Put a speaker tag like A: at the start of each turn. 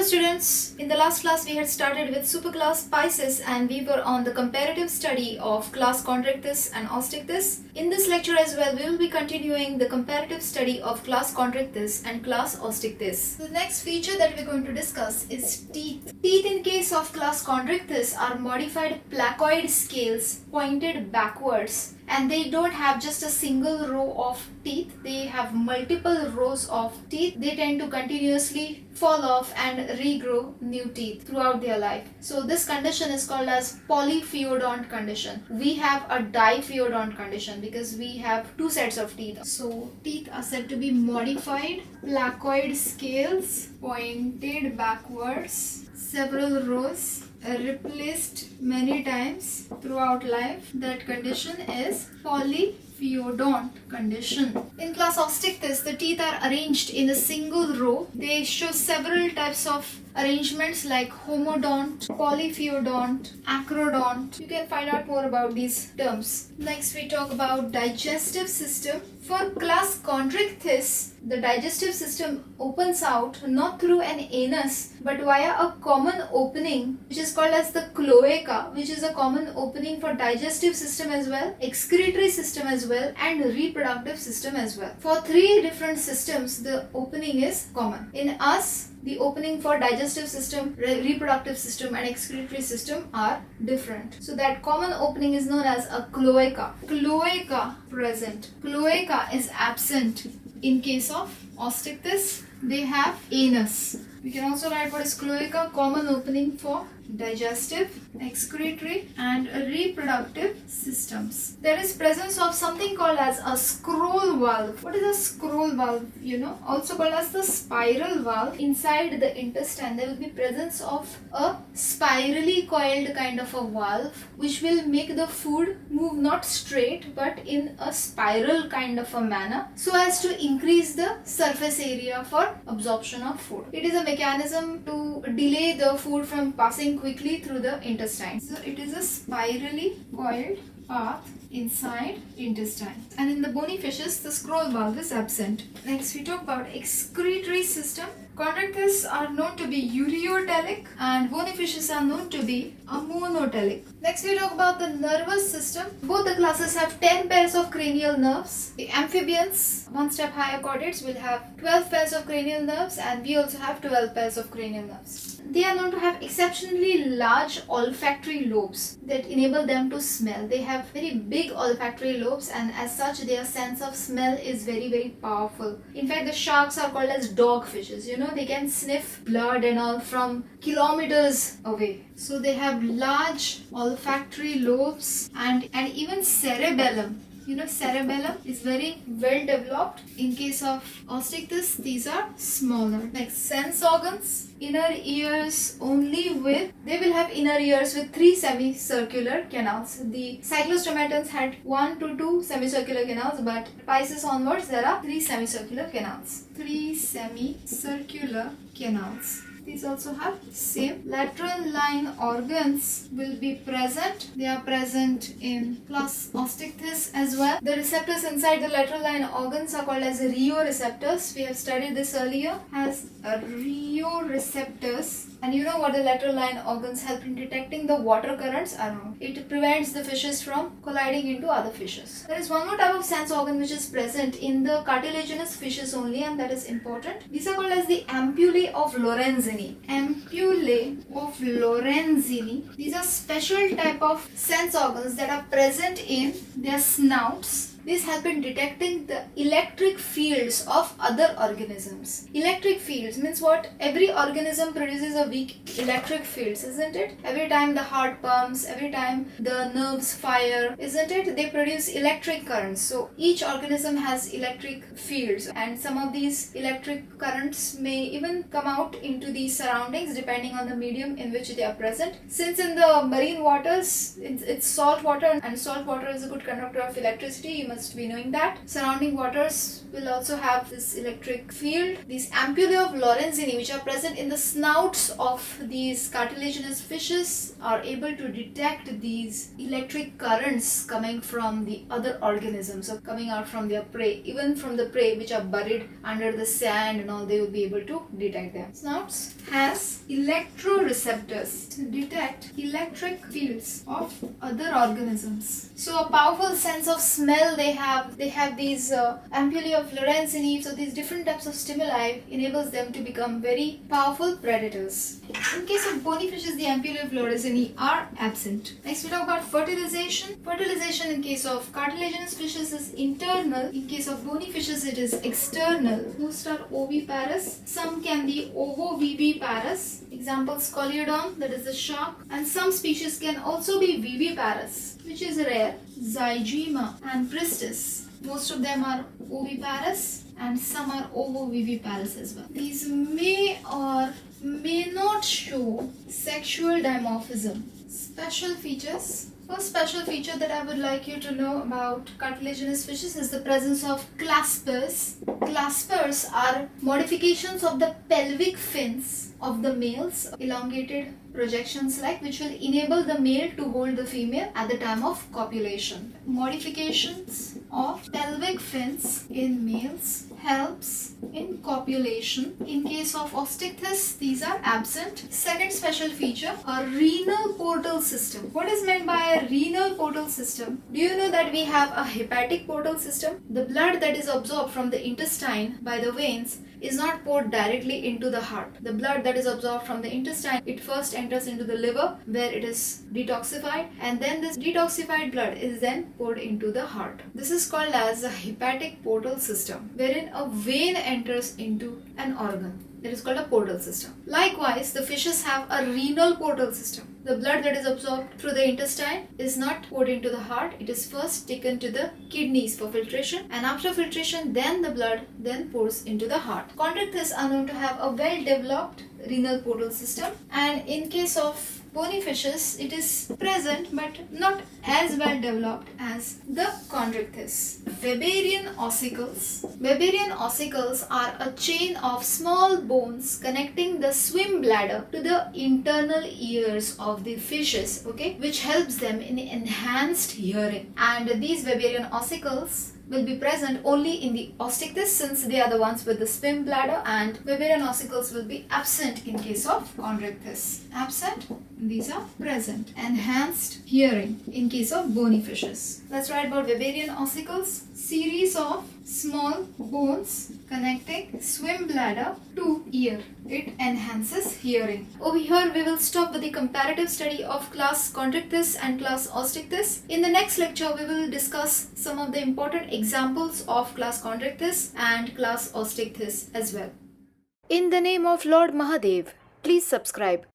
A: Hello students, in the last class we had started with Superclass Pisces and we were on the comparative study of Class Chondrichthyes and Osteichthyes. In this lecture as well, we will be continuing the comparative study of Class Chondrichthyes and Class Osteichthyes. The next feature that we're going to discuss is teeth. Teeth in case of Class Chondrichthyes are modified placoid scales pointed backwards, and they don't have just a single row of teeth, they have multiple rows of teeth. They tend to continuously fall off and regrow new teeth throughout their life. So this condition is called as Polyphyodont Condition. We have a Diphyodont Condition because we have two sets of teeth. So teeth are said to be modified placoid scales pointed backwards, several rows, replaced many times throughout life. That condition is Polyphyodont Condition. In Class Osteichthyes, the teeth are arranged in a single row. They show several types of arrangements like homodont, polyphyodont, acrodont. You can find out more about these terms. Next we talk about digestive system. For Class Chondrichthyes, the digestive system opens out not through an anus but via a common opening which is called as the cloaca, which is a common opening for digestive system as well, excretory system as well, and reproductive system as well. For three different systems, the opening is common. In us, the opening for digestive system, reproductive system and excretory system are different. So that common opening is known as a cloaca. Cloaca present. Cloaca is absent. In case of Osteichthyes, they have anus. We can also write what is cloaca, common opening for digestive, excretory and reproductive systems. There is presence of something called as a scroll valve. What is a scroll valve? Also called as the spiral valve. Inside the intestine, there will be presence of a spirally coiled kind of a valve which will make the food move not straight but in a spiral kind of a manner so as to increase the surface area for absorption of food. It is a mechanism to delay the food from passing quickly through the intestine. So it is a spirally coiled path inside intestine. And in the bony fishes, the scroll valve is absent. Next we talk about excretory system. Chondrichthyes are known to be ureotelic and bony fishes are known to be amonotelic. Next we talk about the nervous system. Both the classes have 10 pairs of cranial nerves. The amphibians, one step higher chordates, will have 12 pairs of cranial nerves, and we also have 12 pairs of cranial nerves. They are known to have exceptionally large olfactory lobes that enable them to smell. They have very big olfactory lobes, and as such their sense of smell is very, very powerful. In fact, the sharks are called as dog fishes. They can sniff blood and all from kilometers away. So they have large olfactory lobes and even cerebellum. Cerebellum is very well developed. In case of Osteichthyes, these are smaller. Next, sense organs. Inner ears only they will have inner ears with 3 semicircular canals. The cyclostomatans had 1 to 2 semicircular canals, but Pisces onwards there are 3 semicircular canals. 3 semicircular canals. These also have same lateral line organs will be present. They are present in Class Osteichthyes as well. The receptors inside the lateral line organs are called as rheoreceptors. We have studied this earlier as rheoreceptors. And you know what the lateral line organs help in detecting the water currents around. It prevents the fishes from colliding into other fishes. There is one more type of sense organ which is present in the cartilaginous fishes only, and that is important. These are called as the ampullae of Lorenzini. Ampullae of Lorenzini. These are special type of sense organs that are present in their snouts. These help in detecting the electric fields of other organisms. Electric fields means what? Every organism produces a weak electric fields, isn't it? Every time the heart pumps, every time the nerves fire, isn't it? They produce electric currents. So each organism has electric fields, and some of these electric currents may even come out into the surroundings depending on the medium in which they are present. Since in the marine waters, it's salt water, and salt water is a good conductor of electricity, you must be knowing that. Surrounding waters will also have this electric field. These ampullae of Lorenzini, which are present in the snouts of these cartilaginous fishes, are able to detect these electric currents coming from the other organisms, or coming out from their prey, even from the prey which are buried under the sand and all, they will be able to detect them. Snouts has electroreceptors to detect electric fields of other organisms. So a powerful sense of smell they have. They have these ampullae of Lorenzini. So these different types of stimuli enables them to become very powerful predators. In case of bony fishes, the ampullae of Lorenzini are absent. Next we talk about fertilization. Fertilization in case of cartilaginous fishes is internal. In case of bony fishes it is external. Most are oviparous. Some can be ovoviviparous. Examples Scoliodon, that is the shark, and some species can also be viviparous, which is rare. Zygema and Pristis. Most of them are oviparous and some are ovoviviparous as well. These may or may not show sexual dimorphism. Special features. First special feature that I would like you to know about cartilaginous fishes is the presence of claspers. Claspers are modifications of the pelvic fins of the males, elongated projections which will enable the male to hold the female at the time of copulation. Modifications of pelvic fins in males helps in copulation. In case of Osteichthyes, these are absent. Second special feature, a renal portal system. What is meant by a renal portal system? Do you know that we have a hepatic portal system? The blood that is absorbed from the intestine by the veins is not poured directly into the heart. The blood that is absorbed from the intestine, it first enters into the liver where it is detoxified, and then this detoxified blood is then poured into the heart. This is called as a hepatic portal system, wherein a vein enters into an organ. It is called a portal system. Likewise, the fishes have a renal portal system. The blood that is absorbed through the intestine is not poured into the heart. It is first taken to the kidneys for filtration, and after filtration, then the blood then pours into the heart. Chondrichthyes are known to have a well-developed renal portal system, and in case of bony fishes, it is present but not as well developed as the Chondrichthyes. Weberian Ossicles. Weberian Ossicles are a chain of small bones connecting the swim bladder to the internal ears of the fishes, which helps them in enhanced hearing. And these Weberian Ossicles will be present only in the Osteichthyes, since they are the ones with the swim bladder, and Weberian Ossicles will be absent in case of Chondrichthyes. Absent, these are present. Enhanced hearing in case of bony fishes. Let's write about Weberian Ossicles. Series of small bones connecting swim bladder to ear. It enhances hearing. Over here we will stop with the comparative study of Class Chondrichthyes and Class Osteichthyes. In the next lecture we will discuss some of the important examples of Class Chondrichthyes and Class Osteichthyes as well. In the name of Lord Mahadev, please subscribe.